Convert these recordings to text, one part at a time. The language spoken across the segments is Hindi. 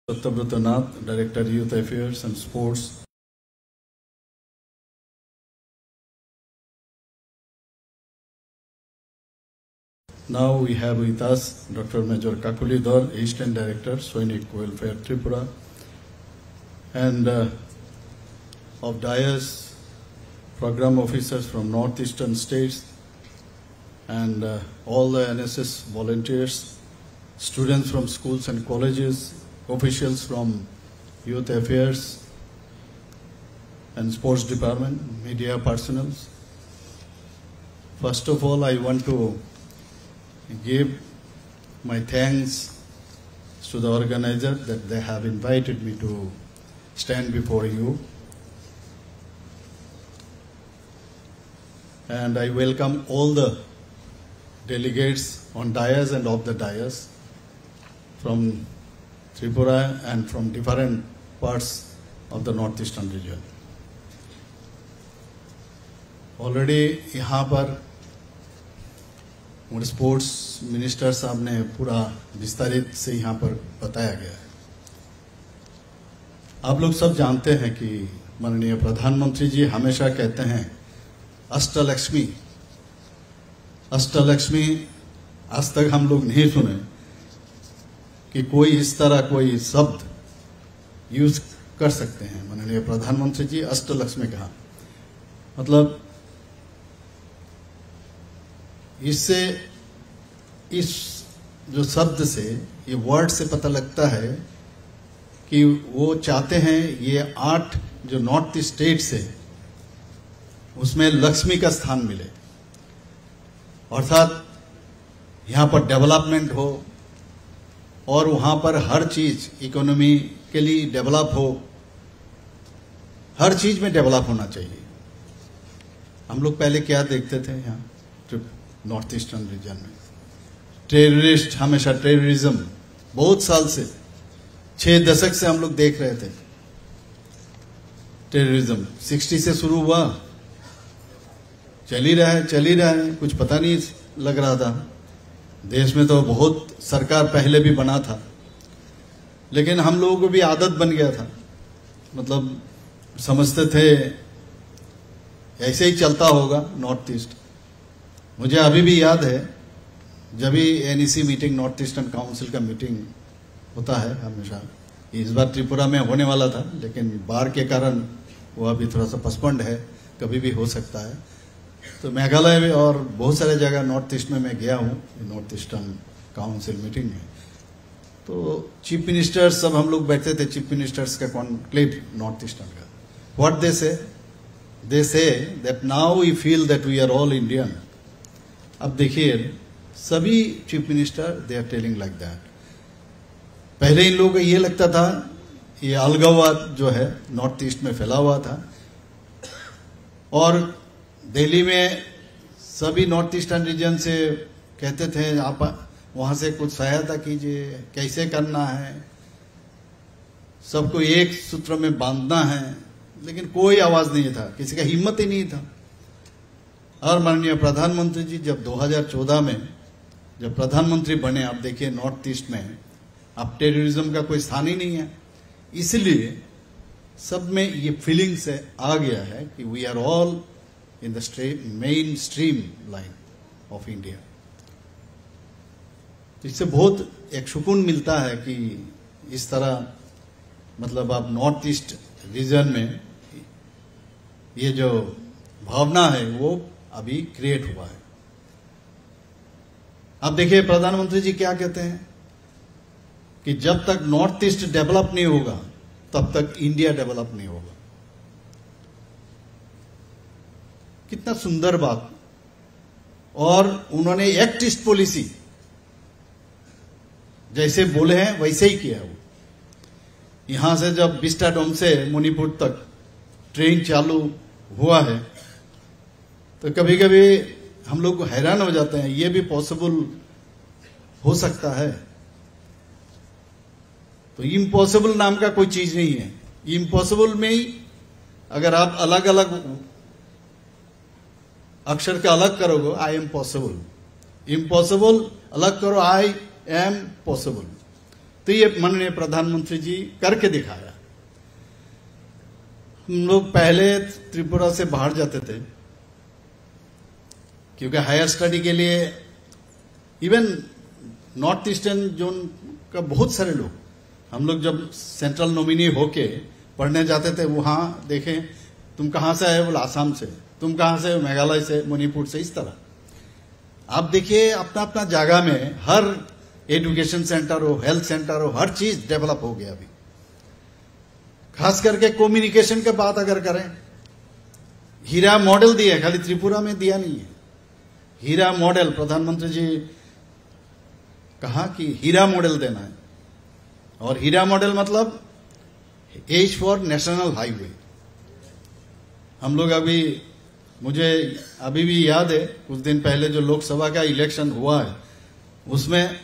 Satyabrat Nath, Director Youth Affairs and Sports. Now we have with us Dr. Major Kakuli Dhar, Assistant Director, Sainik Welfare Tripura, and of DIAS, program officers from northeastern states, and all the NSS volunteers, students from schools and colleges, officials from Youth Affairs and Sports Department, media personnel. First of all, I want to give my thanks to the organizer that they have invited me to stand before you. And I welcome all the delegates on dais and off the dais from Tripura and from different parts of the northeastern region. Already यहाँ पर हमारे स्पोर्ट्स मिनिस्टर साहब ने पूरा विस्तारित से यहाँ पर बताया गया है। आप लोग सब जानते हैं कि माननीय प्रधानमंत्री जी हमेशा कहते हैं अष्टलक्ष्मी। अष्टलक्ष्मी आज तक हम लोग नहीं सुने कि कोई इस तरह कोई शब्द यूज कर सकते हैं। माननीय प्रधानमंत्री जी अष्टलक्ष्मी कहा, मतलब इससे इस जो शब्द से ये वर्ड से पता लगता है कि वो चाहते हैं ये 8 जो नॉर्थ स्टेट्स है उसमें लक्ष्मी का स्थान मिले, अर्थात यहाँ पर डेवलपमेंट हो और वहाँ पर हर चीज इकोनॉमी के लिए डेवलप हो, हर चीज में डेवलप होना चाहिए। हम लोग पहले क्या देखते थे यहाँ नॉर्थ ईस्टर्न रीजन में, टेररिस्ट, हमेशा टेररिज्म, बहुत साल से 6 दशक से हम लोग देख रहे थे टेररिज्म। 60 से शुरू हुआ, चल ही रहा है, कुछ पता नहीं लग रहा था। देश में तो बहुत सरकार पहले भी बना था, लेकिन हम लोगों को भी आदत बन गया था, मतलब समझते थे ऐसे ही चलता होगा नॉर्थ ईस्ट। मुझे अभी भी याद है जब भी NEC meeting, north eastern council का मीटिंग होता है हमेशा, इस बार त्रिपुरा में होने वाला था लेकिन बाढ़ के कारण वो अभी थोड़ा सा पोस्टपोन्ड है, कभी भी हो सकता है। तो मेघालय में और बहुत सारे जगह नॉर्थ ईस्ट में मैं गया हूँ नॉर्थ ईस्टर्न काउंसिल मीटिंग में। तो चीफ मिनिस्टर्स सब हम लोग बैठते थे, चीफ मिनिस्टर्स का कॉन्क्लेव नॉर्थ ईस्टर्न का। What they say that now we feel that we are all Indian. अब देखिए सभी chief minister they are telling like that. पहले इन लोगों को ये लगता था ये अलगाववाद जो है नॉर्थ ईस्ट में फैला हुआ था, और दिल्ली में सभी नॉर्थ ईस्टर्न रीजन से कहते थे आप वहां से कुछ सहायता कीजिए, कैसे करना है, सबको एक सूत्र में बांधना है, लेकिन कोई आवाज नहीं था, किसी का हिम्मत ही नहीं था। और माननीय प्रधानमंत्री जी जब 2014 में जब प्रधानमंत्री बने, आप देखिए नॉर्थ ईस्ट में अब टेररिज्म का कोई स्थान ही नहीं है, इसलिए सब में ये फीलिंग से आ गया है कि we are all in the mainstream line of India. इससे बहुत एक सुकून मिलता है कि इस तरह मतलब अब नॉर्थ ईस्ट रीजन में ये जो भावना है वो अभी क्रिएट हुआ है। अब देखिए प्रधानमंत्री जी क्या कहते हैं कि जब तक नॉर्थ ईस्ट डेवलप नहीं होगा तब तक इंडिया डेवलप नहीं होगा। कितना सुंदर बात। और उन्होंने एक्ट ईस्ट पॉलिसी जैसे बोले हैं वैसे ही किया। वो यहां से जब विस्टाडोम से मणिपुर तक ट्रेन चालू हुआ है तो कभी कभी हम लोग हैरान हो जाते हैं, ये भी पॉसिबल हो सकता है। तो इम्पॉसिबल नाम का कोई चीज नहीं है। इम्पॉसिबल में ही अगर आप अलग अलग अक्षर का अलग करोगे, आई एम पॉसिबल, इम्पॉसिबल अलग करो, आई एम पॉसिबल। तो ये माननीय प्रधानमंत्री जी करके दिखाया। हम लोग पहले त्रिपुरा से बाहर जाते थे क्योंकि हायर स्टडी के लिए इवन नॉर्थ ईस्टर्न जोन का बहुत सारे लोग, हम लोग जब सेंट्रल नॉमिनी होके पढ़ने जाते थे वहां देखें तुम कहां से आए, बोला आसाम से, तुम कहां से, मेघालय से, मणिपुर से, इस तरह। आप देखिए अपना अपना जगह में हर एजुकेशन सेंटर हो, हेल्थ सेंटर हो, हर चीज डेवलप हो गया अभी। खास करके कम्युनिकेशन की बात अगर करें, हीरा मॉडल दिया, खाली त्रिपुरा में दिया नहीं है, हीरा मॉडल प्रधानमंत्री जी कहा कि हीरा मॉडल देना है। और हीरा मॉडल मतलब एज फॉर नेशनल हाईवे। हम लोग अभी, मुझे अभी भी याद है कुछ दिन पहले जो लोकसभा का इलेक्शन हुआ है उसमें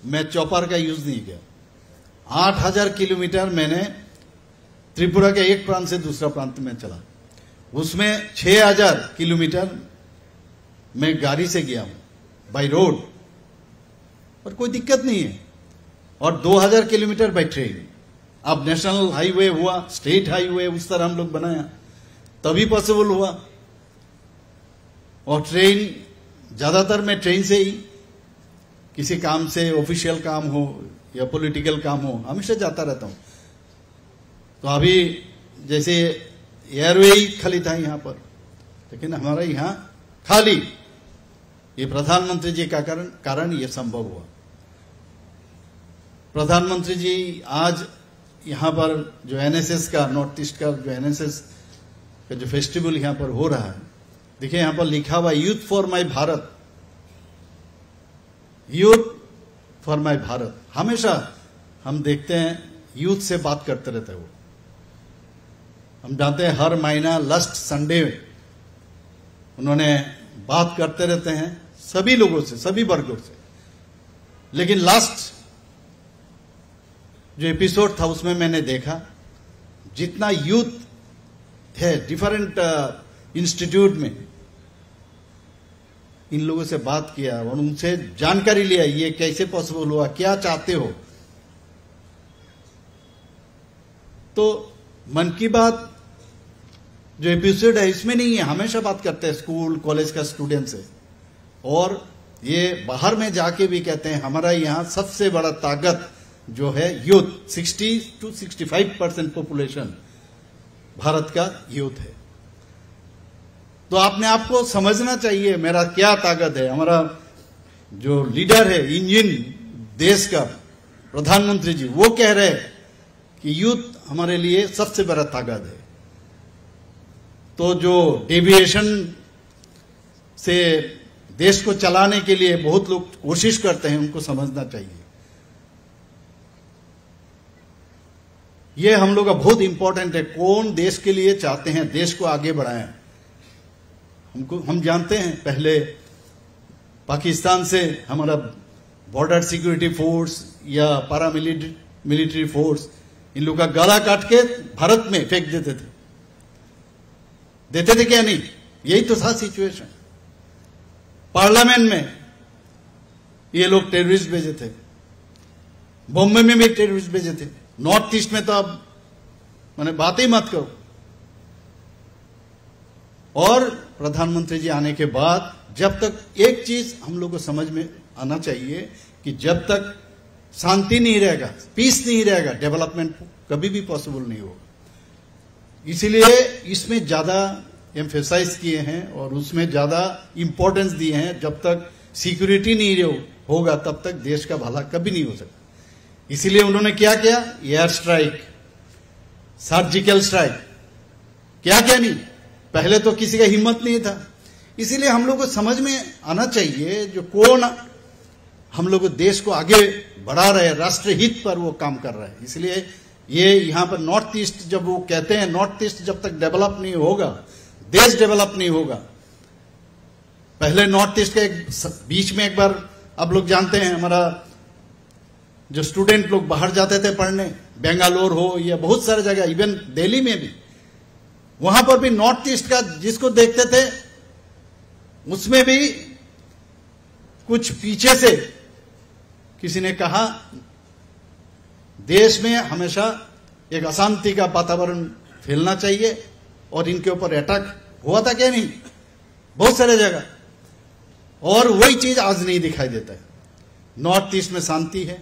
मैं चौपार का यूज नहीं किया। 8000 किलोमीटर मैंने त्रिपुरा के एक प्रांत से दूसरा प्रांत में चला, उसमें 6000 किलोमीटर मैं गाड़ी से गया हूं बाय रोड और कोई दिक्कत नहीं है, और 2000 किलोमीटर बाय ट्रेन। अब नेशनल हाईवे हुआ, स्टेट हाईवे, उस तरह हम लोग बनाया तभी पॉसिबल हुआ। और ट्रेन, ज्यादातर मैं ट्रेन से ही किसी काम से, ऑफिशियल काम हो या पॉलिटिकल काम हो, हमेशा जाता रहता हूं। तो अभी जैसे एयरवे ही खाली था यहां पर, लेकिन हमारा यहां खाली, ये प्रधानमंत्री जी का कारण ये संभव हुआ। प्रधानमंत्री जी आज यहां पर जो एनएसएस का, नॉर्थ ईस्ट का जो एनएसएस का जो फेस्टिवल यहां पर हो रहा है, देखिए यहां पर लिखा हुआ youth for my Bharat, youth for my Bharat. हमेशा हम देखते हैं यूथ से बात करते रहते हैं वो। हम जानते हैं हर महीना लास्ट संडे उन्होंने बात करते रहते हैं सभी लोगों से, सभी वर्गों से। लेकिन लास्ट जो एपिसोड था उसमें मैंने देखा जितना यूथ है डिफरेंट इंस्टीट्यूट में, इन लोगों से बात किया और उनसे जानकारी लिया ये कैसे पॉसिबल हुआ, क्या चाहते हो। तो मन की बात जो एपिसोड है इसमें नहीं है, हमेशा बात करते हैं स्कूल कॉलेज का स्टूडेंट से, और ये बाहर में जाके भी कहते हैं हमारा यहां सबसे बड़ा ताकत जो है यूथ, 60 to 65% पॉपुलेशन भारत का यूथ है। तो आपने आपको समझना चाहिए मेरा क्या ताकत है। हमारा जो लीडर है, इंजन देश का प्रधानमंत्री जी, वो कह रहे हैं कि यूथ हमारे लिए सबसे बड़ा ताकत है। तो जो डेविएशन से देश को चलाने के लिए बहुत लोग कोशिश करते हैं, उनको समझना चाहिए ये हम लोग का बहुत इंपॉर्टेंट है। कौन देश के लिए चाहते हैं देश को आगे बढ़ाएं। हम जानते हैं पहले पाकिस्तान से हमारा बॉर्डर सिक्योरिटी फोर्स या मिलिट्री फोर्स इन लोग का गला काट के भारत में फेंक देते थे क्या नहीं? यही तो था सिचुएशन। पार्लियामेंट में ये लोग टेररिस्ट भेजे थे, बॉम्बे में भी टेररिस्ट भेजे थे, नॉर्थ ईस्ट में तो अब मैंने बात ही मत करो। और प्रधानमंत्री जी आने के बाद जब तक एक चीज हम लोग को समझ में आना चाहिए कि जब तक शांति नहीं रहेगा, पीस नहीं रहेगा, डेवलपमेंट कभी भी पॉसिबल नहीं होगा। इसीलिए इसमें ज्यादा एम्फेसाइज किए हैं और उसमें ज्यादा इंपॉर्टेंस दिए हैं। जब तक सिक्योरिटी नहीं होगा तब तक देश का भला कभी नहीं हो सकता। इसीलिए उन्होंने क्या किया, एयर स्ट्राइक, सर्जिकल स्ट्राइक, क्या नहीं, पहले तो किसी का हिम्मत नहीं था। इसीलिए हम लोग को समझ में आना चाहिए जो कौन हम लोग देश को आगे बढ़ा रहे, राष्ट्र हित पर वो काम कर रहे हैं। इसलिए ये यहां पर नॉर्थ ईस्ट, जब वो कहते हैं नॉर्थ ईस्ट जब तक डेवलप नहीं होगा, देश डेवलप नहीं होगा। पहले नॉर्थ ईस्ट के बीच में एक बार, आप लोग जानते हैं हमारा जो स्टूडेंट लोग बाहर जाते थे पढ़ने, बेंगालोर हो या बहुत सारे जगह, इवन दिल्ली में भी, वहां पर भी नॉर्थ ईस्ट का जिसको देखते थे उसमें भी कुछ पीछे से किसी ने कहा देश में हमेशा एक अशांति का वातावरण फैलना चाहिए और इनके ऊपर अटैक हुआ था क्या नहीं, बहुत सारे जगह, और वही चीज आज नहीं दिखाई देता है। नॉर्थ ईस्ट में शांति है,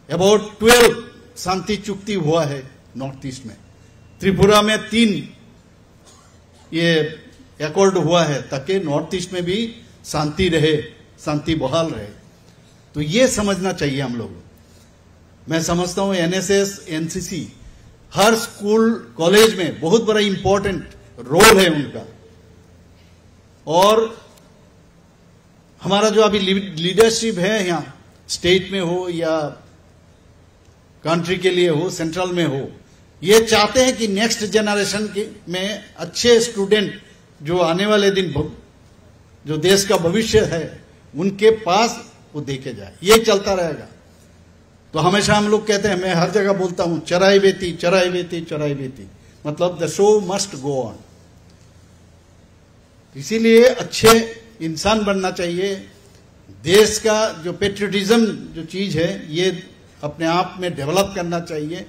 अबाउट 12 शांति चुक्ति हुआ है नॉर्थ ईस्ट में। त्रिपुरा में 3 ये अकॉर्ड हुआ है ताकि नॉर्थ ईस्ट में भी शांति रहे, शांति बहाल रहे। तो ये समझना चाहिए हम लोग। मैं समझता हूं एनएसएस, एनसीसी हर स्कूल कॉलेज में बहुत बड़ा इंपॉर्टेंट रोल है उनका। और हमारा जो अभी लीडरशिप है यहाँ स्टेट में हो या कंट्री के लिए हो, सेंट्रल में हो, ये चाहते हैं कि नेक्स्ट जनरेशन में अच्छे स्टूडेंट जो आने वाले दिन जो देश का भविष्य है उनके पास वो देखे जाए। ये चलता रहेगा। तो हमेशा हम लोग कहते हैं, मैं हर जगह बोलता हूं, चराई बेती चराई बेती चराई बेती, मतलब the show must go on. इसीलिए अच्छे इंसान बनना चाहिए। देश का जो पेट्रियटिज्म जो चीज है ये अपने आप में डेवलप करना चाहिए।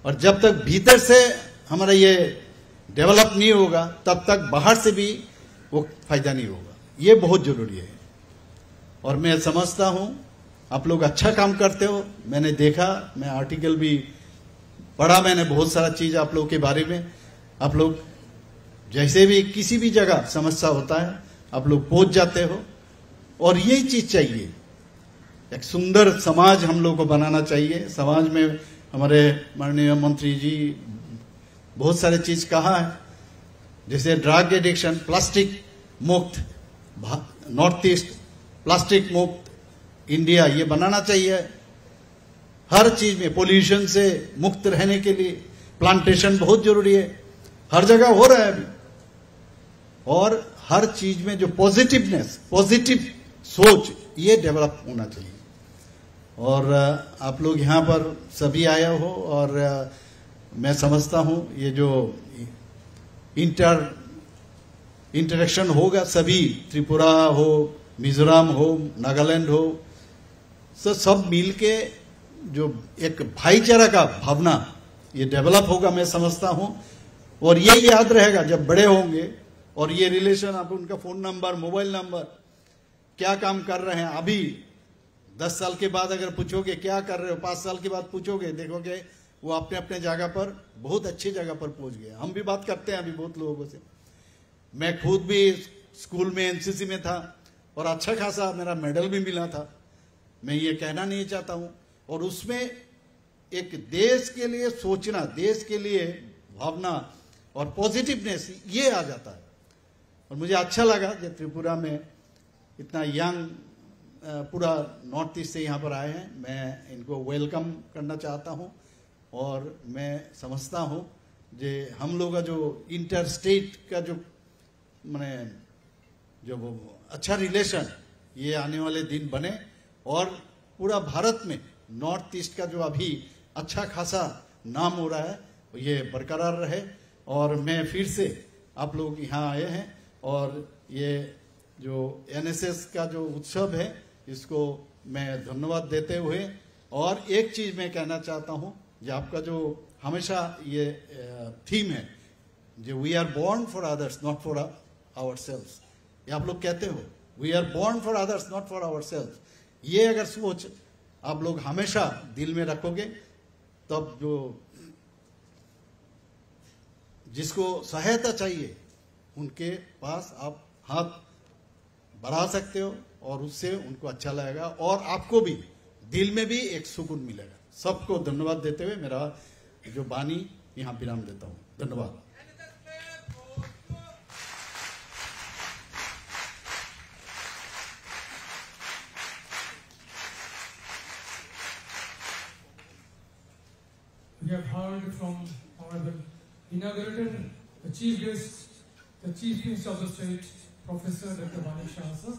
और जब तक भीतर से हमारा ये डेवलप नहीं होगा तब तक बाहर से भी वो फायदा नहीं होगा। ये बहुत जरूरी है। और मैं समझता हूं आप लोग अच्छा काम करते हो। मैंने देखा, मैं आर्टिकल भी पढ़ा, मैंने बहुत सारा चीज आप लोगों के बारे में। आप लोग जैसे भी किसी भी जगह समस्या होता है आप लोग पहुंच जाते हो। और यही चीज चाहिए, एक सुंदर समाज हम लोग को बनाना चाहिए। समाज में हमारे माननीय मंत्री जी बहुत सारे चीज कहा है, जैसे ड्रग एडिक्शन, प्लास्टिक मुक्त नॉर्थ ईस्ट, प्लास्टिक मुक्त इंडिया, ये बनाना चाहिए। हर चीज में पोल्यूशन से मुक्त रहने के लिए प्लांटेशन बहुत जरूरी है, हर जगह हो रहा है अभी। और हर चीज में जो पॉजिटिवनेस, पॉजिटिव सोच, ये डेवलप होना चाहिए। और आप लोग यहाँ पर सभी आए हो और मैं समझता हूँ ये जो इंटरेक्शन होगा, सभी त्रिपुरा हो, मिजोरम हो, नागालैंड हो, सब मिलके जो एक भाईचारा का भावना ये डेवलप होगा, मैं समझता हूँ। और ये याद रहेगा जब बड़े होंगे और ये रिलेशन, आप उनका फोन नंबर, मोबाइल नंबर, क्या काम कर रहे हैं, अभी 10 साल के बाद अगर पूछोगे क्या कर रहे हो, 5 साल के बाद पूछोगे, देखोगे वो अपने अपने जगह पर बहुत अच्छी जगह पर पहुंच गए। हम भी बात करते हैं अभी बहुत लोगों से। मैं खुद भी स्कूल में एनसीसी में था और अच्छा खासा मेरा मेडल भी मिला था। मैं ये कहना नहीं चाहता हूं। और उसमें एक देश के लिए सोचना, देश के लिए भावना और पॉजिटिवनेस, ये आ जाता है। और मुझे अच्छा लगा कि त्रिपुरा में इतना यंग पूरा नॉर्थ ईस्ट से यहाँ पर आए हैं। मैं इनको वेलकम करना चाहता हूँ। और मैं समझता हूँ जे हम लोग का जो इंटर स्टेट का जो माने जो अच्छा रिलेशन ये आने वाले दिन बने और पूरा भारत में नॉर्थ ईस्ट का जो अभी अच्छा खासा नाम हो रहा है ये बरकरार रहे। और मैं फिर से आप लोग यहाँ आए हैं और ये जो एनएसएस का जो उत्सव है इसको मैं धन्यवाद देते हुए, और एक चीज मैं कहना चाहता हूँ, जो आपका जो हमेशा ये थीम है, जो we are born for others not for ourselves, ये आप लोग कहते हो, we are born for others not for ourselves. ये अगर सोच आप लोग हमेशा दिल में रखोगे तब जो जिसको सहायता चाहिए उनके पास आप हाथ बढ़ा सकते हो और उससे उनको अच्छा लगेगा और आपको भी दिल में भी एक सुकून मिलेगा। सबको धन्यवाद देते हुए मेरा जो वाणी यहाँ विराम देता हूँ। धन्यवाद। We have heard from Honorable Inaugurator, the Chief Guest, the Chief Minister of the State, Professor Dr. Manik Shah, sir.